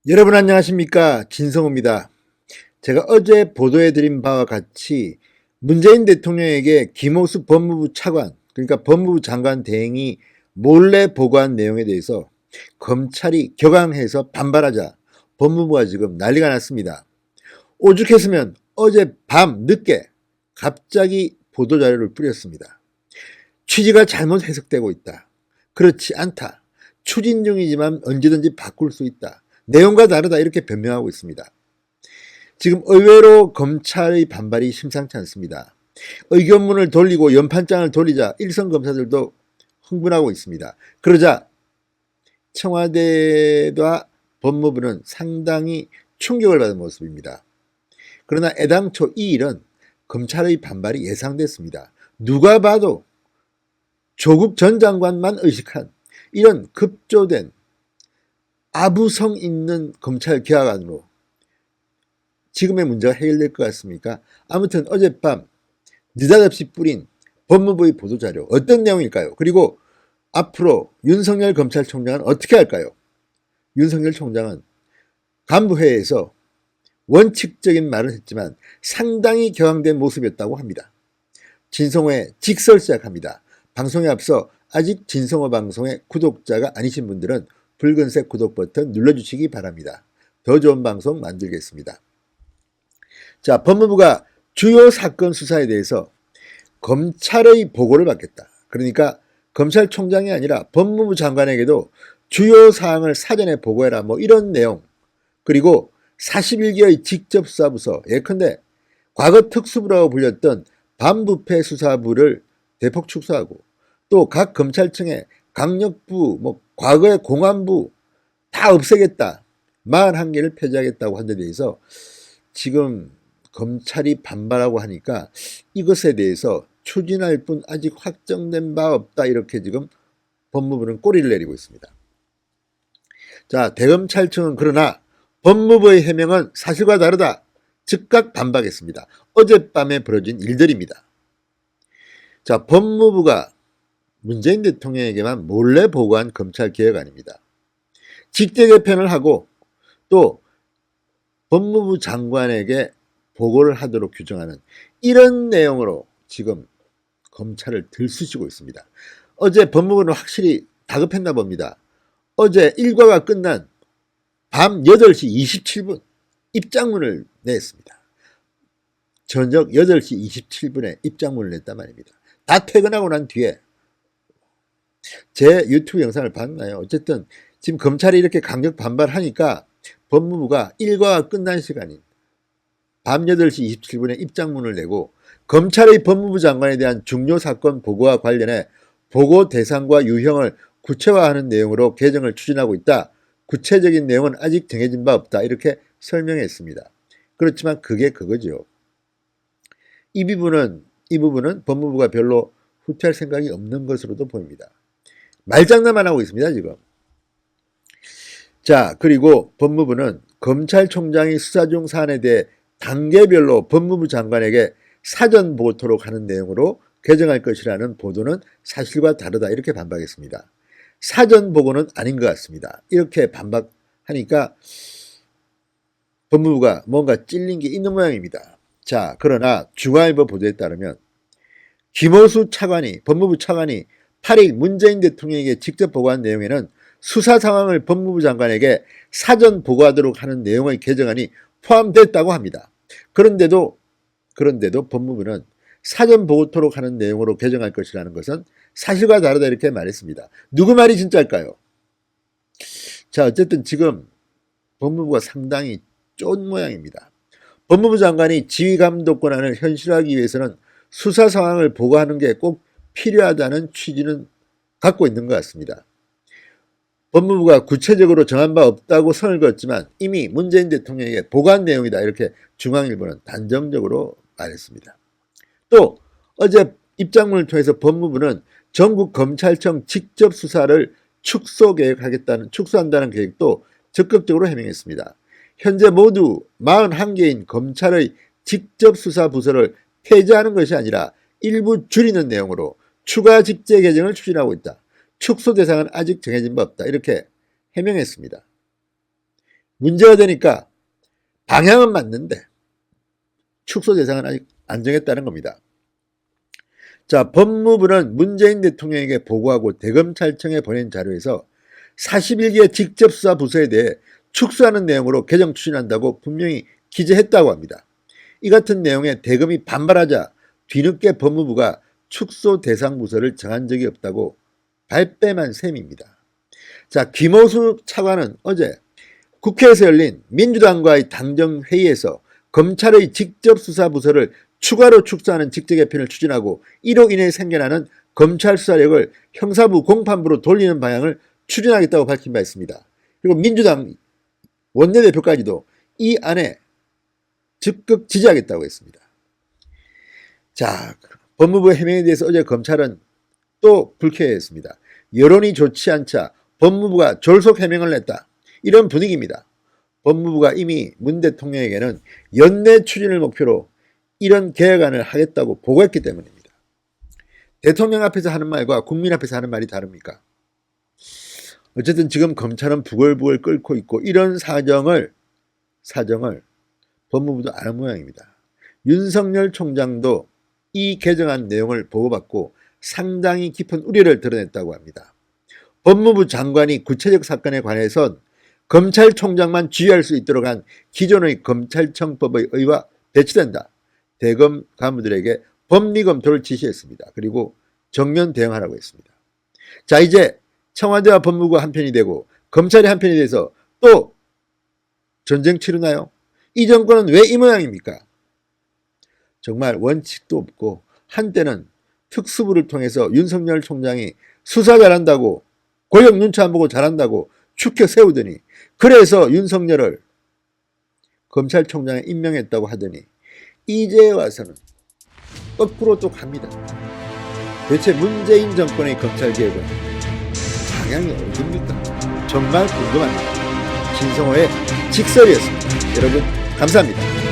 여러분 안녕하십니까, 진성호입니다. 제가 어제 보도해드린 바와 같이 문재인 대통령에게 김호수 법무부 차관, 그러니까 법무부 장관 대행이 몰래 보고한 내용에 대해서 검찰이 격앙해서 반발하자 법무부가 지금 난리가 났습니다. 오죽했으면 어제 밤 늦게 갑자기 보도자료를 뿌렸습니다. 취지가 잘못 해석되고 있다. 그렇지 않다. 추진 중이지만 언제든지 바꿀 수 있다. 내용과 다르다, 이렇게 변명하고 있습니다. 지금 의외로 검찰의 반발이 심상치 않습니다. 의견문을 돌리고 연판장을 돌리자 일선 검사들도 흥분하고 있습니다. 그러자 청와대와 법무부는 상당히 충격을 받은 모습입니다. 그러나 애당초 이 일은 검찰의 반발이 예상됐습니다. 누가 봐도 조국 전 장관만 의식한 이런 급조된 아부성 있는 검찰 개혁안으로 지금의 문제가 해결될 것 같습니까? 아무튼 어젯밤 느닷없이 뿌린 법무부의 보도자료, 어떤 내용일까요? 그리고 앞으로 윤석열 검찰총장은 어떻게 할까요? 윤석열 총장은 간부회의에서 원칙적인 말을 했지만 상당히 격앙된 모습이었다고 합니다. 진성호의 직설 시작합니다. 방송에 앞서 아직 진성호 방송의 구독자가 아니신 분들은 붉은색 구독 버튼 눌러주시기 바랍니다. 더 좋은 방송 만들겠습니다. 자, 법무부가 주요 사건 수사에 대해서 검찰의 보고를 받겠다. 그러니까 검찰총장이 아니라 법무부 장관에게도 주요 사항을 사전에 보고해라, 뭐 이런 내용. 그리고 41개의 직접수사부서, 예컨대 과거 특수부라고 불렸던 반부패 수사부를 대폭 축소하고, 또 각 검찰청의 강력부, 과거의 공안부 다 없애겠다. 41개를 폐지하겠다고 한 데 대해서 지금 검찰이 반발하고 하니까 이것에 대해서 추진할 뿐 아직 확정된 바 없다, 이렇게 지금 법무부는 꼬리를 내리고 있습니다. 자, 대검찰청은 그러나 법무부의 해명은 사실과 다르다. 즉각 반박했습니다. 어젯밤에 벌어진 일들입니다. 자, 법무부가 문재인 대통령에게만 몰래 보고한 검찰 개혁안입니다. 직계 개편을 하고 또 법무부 장관에게 보고를 하도록 규정하는 이런 내용으로 지금 검찰을 들쑤시고 있습니다. 어제 법무부는 확실히 다급했나 봅니다. 어제 일과가 끝난 밤 8시 27분 입장문을 냈습니다. 저녁 8시 27분에 입장문을 냈단 말입니다. 다 퇴근하고 난 뒤에 제 유튜브 영상을 봤나요? 어쨌든 지금 검찰이 이렇게 강력 반발하니까 법무부가 일과가 끝난 시간인 밤 8시 27분에 입장문을 내고 검찰의 법무부 장관에 대한 중요 사건 보고와 관련해 보고 대상과 유형을 구체화하는 내용으로 개정을 추진하고 있다. 구체적인 내용은 아직 정해진 바 없다. 이렇게 설명했습니다. 그렇지만 그게 그거죠. 이 부분은 법무부가 별로 후퇴할 생각이 없는 것으로도 보입니다. 말장난만 하고 있습니다, 지금. 자, 그리고 법무부는 검찰총장이 수사 중 사안에 대해 단계별로 법무부 장관에게 사전 보고토록 하는 내용으로 개정할 것이라는 보도는 사실과 다르다, 이렇게 반박했습니다. 사전 보고는 아닌 것 같습니다. 이렇게 반박하니까 법무부가 뭔가 찔린 게 있는 모양입니다. 자, 그러나 중앙일보 보도에 따르면 김호수 차관이, 법무부 차관이 8일 문재인 대통령에게 직접 보고한 내용에는 수사 상황을 법무부 장관에게 사전 보고하도록 하는 내용의 개정안이 포함됐다고 합니다. 그런데도 법무부는 사전 보고토록 하는 내용으로 개정할 것이라는 것은 사실과 다르다, 이렇게 말했습니다. 누구 말이 진짜일까요? 자, 어쨌든 지금 법무부가 상당히 쫀 모양입니다. 법무부 장관이 지휘감독권한을 현실화하기 위해서는 수사 상황을 보고하는 게 꼭 필요하다는 취지는 갖고 있는 것 같습니다. 법무부가 구체적으로 정한 바 없다고 선을 그었지만 이미 문재인 대통령에게 보고한 내용이다, 이렇게 중앙일보는 단정적으로 말했습니다. 또 어제 입장문을 통해서 법무부는 전국 검찰청 직접 수사를 축소한다는 계획도 적극적으로 해명했습니다. 현재 모두 41개인 검찰의 직접 수사 부서를 폐지하는 것이 아니라 일부 줄이는 내용으로 추가 직제 개정을 추진하고 있다. 축소 대상은 아직 정해진 바 없다. 이렇게 해명했습니다. 문제가 되니까 방향은 맞는데 축소 대상은 아직 안 정했다는 겁니다. 자, 법무부는 문재인 대통령에게 보고하고 대검찰청에 보낸 자료에서 41개 직접수사 부서에 대해 축소하는 내용으로 개정 추진한다고 분명히 기재했다고 합니다. 이 같은 내용에 대검이 반발하자 뒤늦게 법무부가 축소 대상 부서를 정한 적이 없다고 발뺌한 셈입니다. 자, 김호수 차관은 어제 국회에서 열린 민주당과의 당정회의에서 검찰의 직접수사 부서를 추가로 축소하는 직제 개편을 추진하고 이로 인해 생겨나는 검찰 수사력을 형사부 공판부로 돌리는 방향을 추진하겠다고 밝힌 바 있습니다. 그리고 민주당 원내대표까지도 이 안에 적극 지지하겠다고 했습니다. 자, 법무부 해명에 대해서 어제 검찰은 또 불쾌했습니다. 여론이 좋지 않자 법무부가 졸속 해명을 냈다. 이런 분위기입니다. 법무부가 이미 문 대통령에게는 연내 추진을 목표로 이런 개혁안을 하겠다고 보고했기 때문입니다. 대통령 앞에서 하는 말과 국민 앞에서 하는 말이 다릅니까? 어쨌든 지금 검찰은 부글부글 끓고 있고 이런 사정을 법무부도 아는 모양입니다. 윤석열 총장도 이 개정안 내용을 보고받고 상당히 깊은 우려를 드러냈다고 합니다. 법무부 장관이 구체적 사건에 관해선 검찰총장만 지휘할 수 있도록 한 기존의 검찰청법의 의와 배치된다. 대검 간부들에게 법리 검토를 지시했습니다. 그리고 정면 대응하라고 했습니다. 자, 이제 청와대와 법무부가 한편이 되고 검찰이 한편이 돼서 또 전쟁 치르나요? 이 정권은 왜 이 모양입니까? 정말 원칙도 없고 한때는 특수부를 통해서 윤석열 총장이 수사 잘한다고 권력 눈치 안 보고 잘한다고 축켜 세우더니 그래서 윤석열을 검찰총장에 임명했다고 하더니 이제 와서는 거꾸로 또 갑니다. 대체 문재인 정권의 검찰개혁은 방향이 어디입니까? 정말 궁금합니다. 신성호의 직설이었습니다. 여러분 감사합니다.